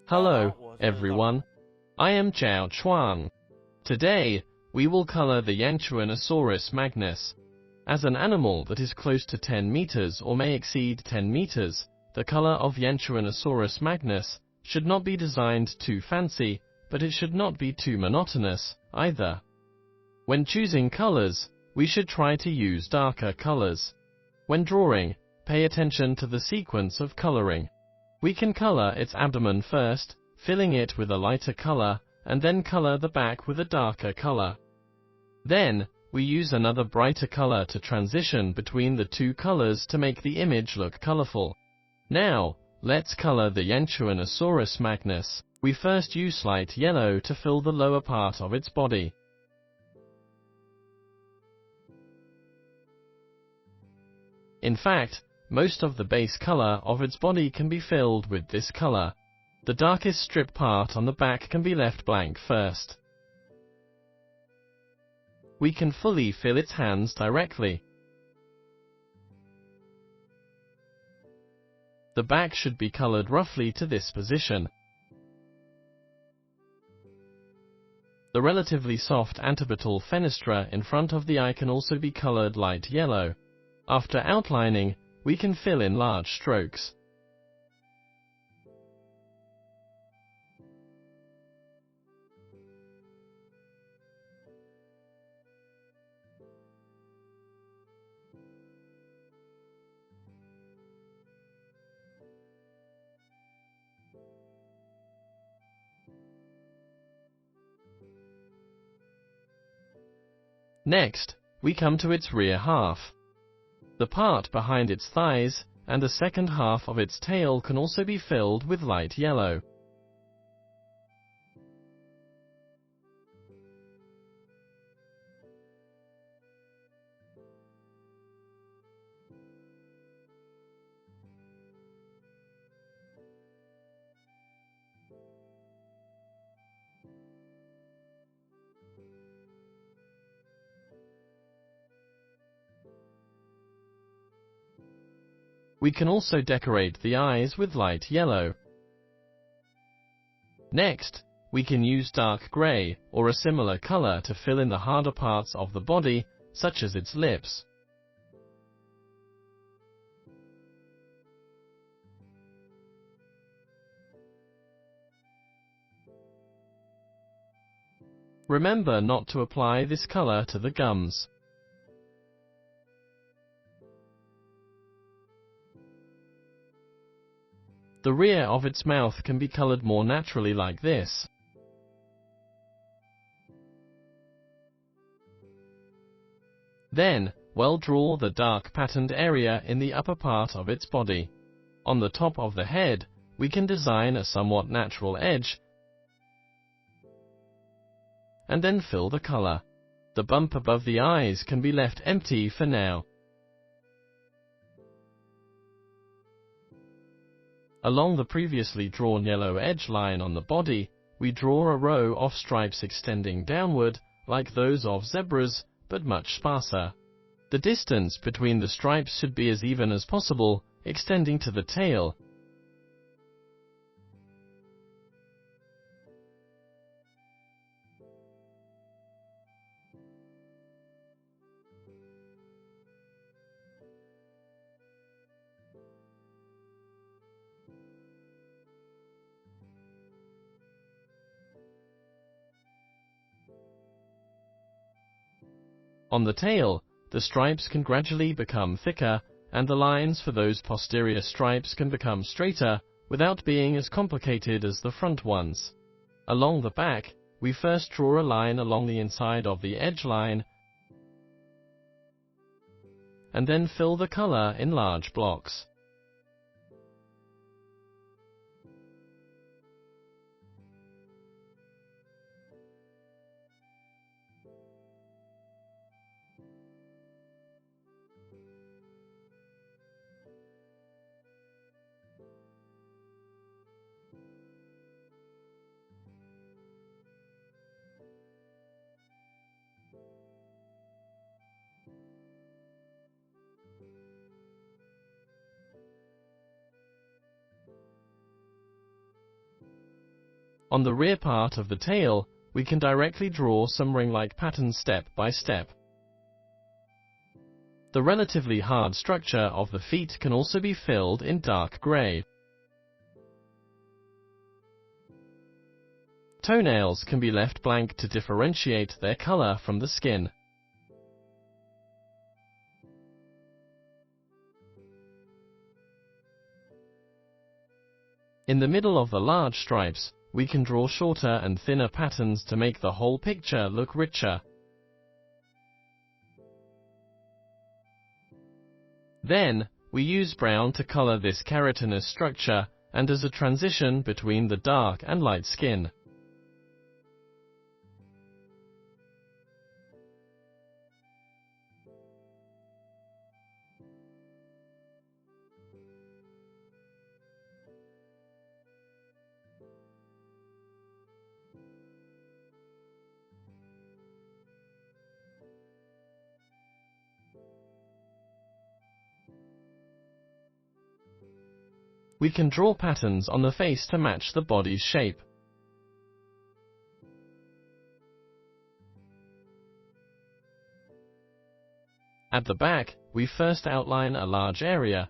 Hello, everyone. I am Chuang. Today, we will color the Yangchuanosaurus magnus. As an animal that is close to 10 meters or may exceed 10 meters, the color of Yangchuanosaurus magnus should not be designed too fancy, but it should not be too monotonous, either. When choosing colors, we should try to use darker colors. When drawing, pay attention to the sequence of coloring. We can color its abdomen first, filling it with a lighter color, and then color the back with a darker color. Then, we use another brighter color to transition between the two colors to make the image look colorful. Now, let's color the Yangchuanosaurus magnus. We first use light yellow to fill the lower part of its body. In fact, most of the base color of its body can be filled with this color. The darkest strip part on the back can be left blank first. We can fully fill its hands directly. The back should be colored roughly to this position. The relatively soft antebatal fenestra in front of the eye can also be colored light yellow. After outlining, we can fill in large strokes. Next, we come to its rear half. The part behind its thighs and the second half of its tail can also be filled with light yellow. We can also decorate the eyes with light yellow. Next, we can use dark gray or a similar color to fill in the harder parts of the body, such as its lips. Remember not to apply this color to the gums. The rear of its mouth can be colored more naturally like this. Then, draw the dark patterned area in the upper part of its body. On the top of the head, we can design a somewhat natural edge, and then fill the color. The bump above the eyes can be left empty for now. Along the previously drawn yellow edge line on the body, we draw a row of stripes extending downward, like those of zebras, but much sparser. The distance between the stripes should be as even as possible, extending to the tail. On the tail, the stripes can gradually become thicker, and the lines for those posterior stripes can become straighter, without being as complicated as the front ones. Along the back, we first draw a line along the inside of the edge line, and then fill the color in large blocks. On the rear part of the tail, we can directly draw some ring-like patterns step by step. The relatively hard structure of the feet can also be filled in dark gray. Toenails can be left blank to differentiate their color from the skin. In the middle of the large stripes, we can draw shorter and thinner patterns to make the whole picture look richer. Then, we use brown to color this keratinous structure and as a transition between the dark and light skin. We can draw patterns on the face to match the body's shape. At the back, we first outline a large area,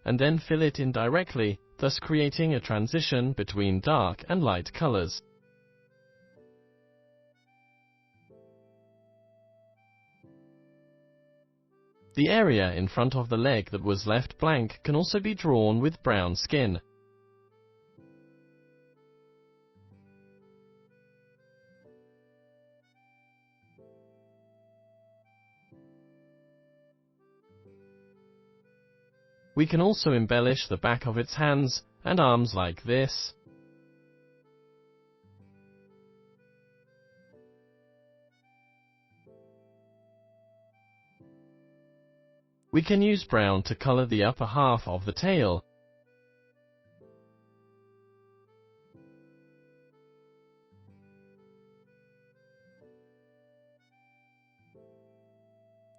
and then fill it in directly, thus creating a transition between dark and light colors. The area in front of the leg that was left blank can also be drawn with brown skin. We can also embellish the back of its hands and arms like this. We can use brown to color the upper half of the tail.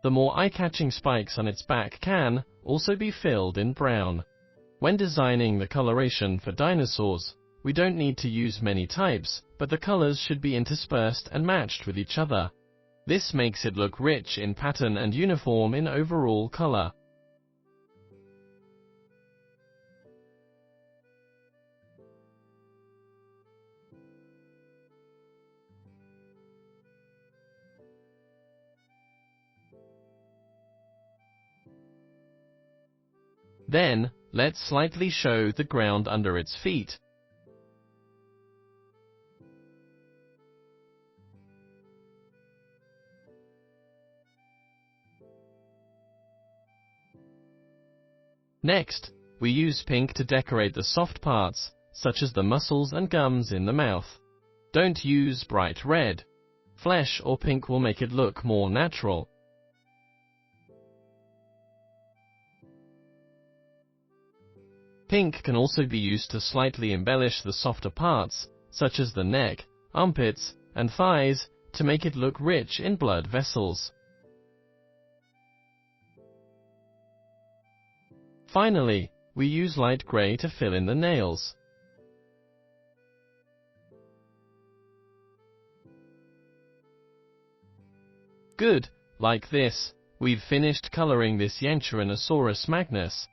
The more eye-catching spikes on its back can also be filled in brown. When designing the coloration for dinosaurs, we don't need to use many types, but the colors should be interspersed and matched with each other. This makes it look rich in pattern and uniform in overall color. Then, let's slightly show the ground under its feet. Next, we use pink to decorate the soft parts, such as the muscles and gums in the mouth. Don't use bright red. Flesh or pink will make it look more natural. Pink can also be used to slightly embellish the softer parts, such as the neck, armpits, and thighs, to make it look rich in blood vessels. Finally, we use light gray to fill in the nails. Good, like this, we've finished coloring this Yangchuanosaurus magnus.